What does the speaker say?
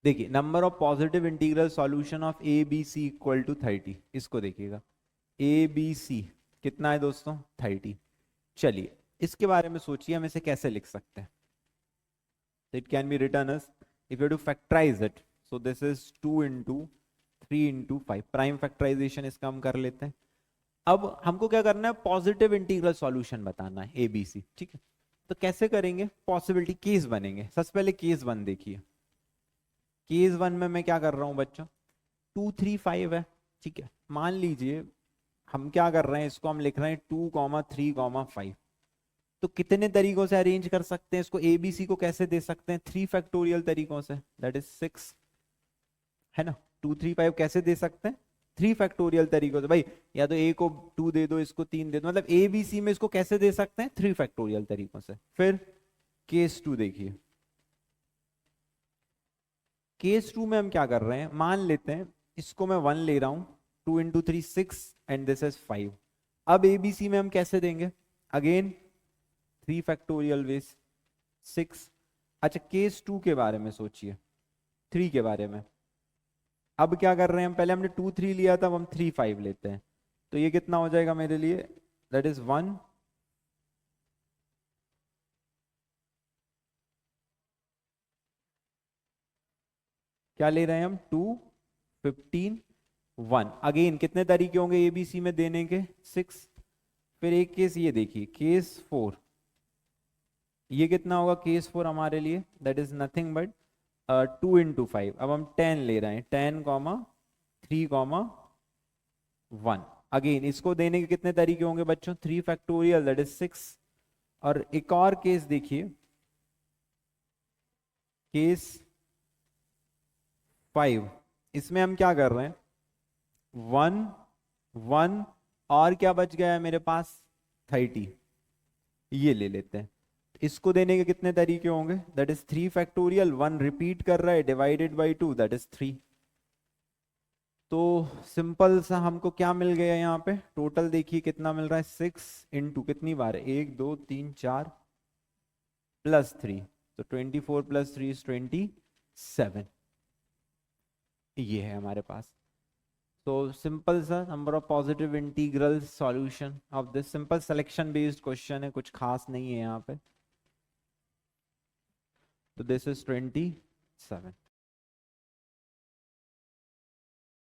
देखिए number of positive integral solution of A B C equal to 30, इसको देखिएगा ए B सी कितना है दोस्तों 30। चलिए इसके बारे में सोचिए हम इसे कैसे लिख सकते हैं। It can be written as if you to factorize it, so this is 2 into 3 into 5, prime factorization इसका हम कर लेते हैं। अब हमको क्या करना है, पॉजिटिव इंटीग्रल सॉल्यूशन बताना है ए बी सी, ठीक है। तो कैसे करेंगे, पॉसिबिलिटी केस बनेंगे। सबसे पहले केस 1 देखिए। केस 1 में मैं क्या कर रहा हूं बच्चों, 2 3 5 है, ठीक है। मान लीजिए हम क्या कर रहे हैं, इसको हम लिख रहे हैं 2 3 5। तो कितने तरीकों से अरेंज कर सकते हैं इसको, एबीसी को कैसे दे सकते हैं, 3 फैक्टोरियल तरीकों से, दैट इज 6, है ना। 2 3 5 कैसे दे सकते हैं, 3 फैक्टोरियल तरीकों से। भाई या तो ए को 2 दे दो, इसको 3 दे दो, मतलब एबीसी में इसको कैसे दे सकते हैं, 3 फैक्टोरियल तरीकों से। फिर केस 2 देखिए। केस 2 में हम क्या कर रहे हैं, मान लेते हैं इसको मैं 1 ले रहा हूं, 2 इंटू 3 6 एंड दिस इज 5। अब एबीसी में हम कैसे देंगे, अगेन 3 फैक्टोरियल वेज 6। अच्छा केस 2 के बारे में सोचिए, 3 के बारे में। अब क्या कर रहे हैं हम, पहले हमने 2 3 लिया था, अब हम 3 5 लेते हैं। तो ये कितना हो जाएगा मेरे लिए, दैट इज 1 क्या ले रहे हैं हम, 2 15 1। अगेन कितने तरीके होंगे एबीसी में देने के, 6। फिर एक केस ये देखिए केस 4, ये कितना होगा केस 4 हमारे लिए, that is nothing but 2 into 5। अब हम 10 ले रहे हैं, 10 3 1। अगेन इसको देने के कितने तरीके होंगे बच्चों, 3 फैक्टोरियल दैट इज 6। और एक और केस देखिए केस 5, इसमें हम क्या कर रहे हैं, 1 1 और क्या बच गया है मेरे पास 30, ये ले लेते हैं। इसको देने के कितने तरीके होंगे, दैट इज 3 फैक्टोरियल, 1 रिपीट कर रहा है डिवाइडेड बाई 2 दैट इज 3। तो सिंपल सा हमको क्या मिल गया यहाँ पे, टोटल देखिए कितना मिल रहा है, 6 इंटू कितनी बार है, 1 2 3 4 प्लस 3, तो 24 प्लस 3 इज 27, ये है हमारे पास। तो सिंपल सा number of positive integral solution of this simple selection based question है, कुछ खास नहीं है यहाँ पे। तो दिस इज 27।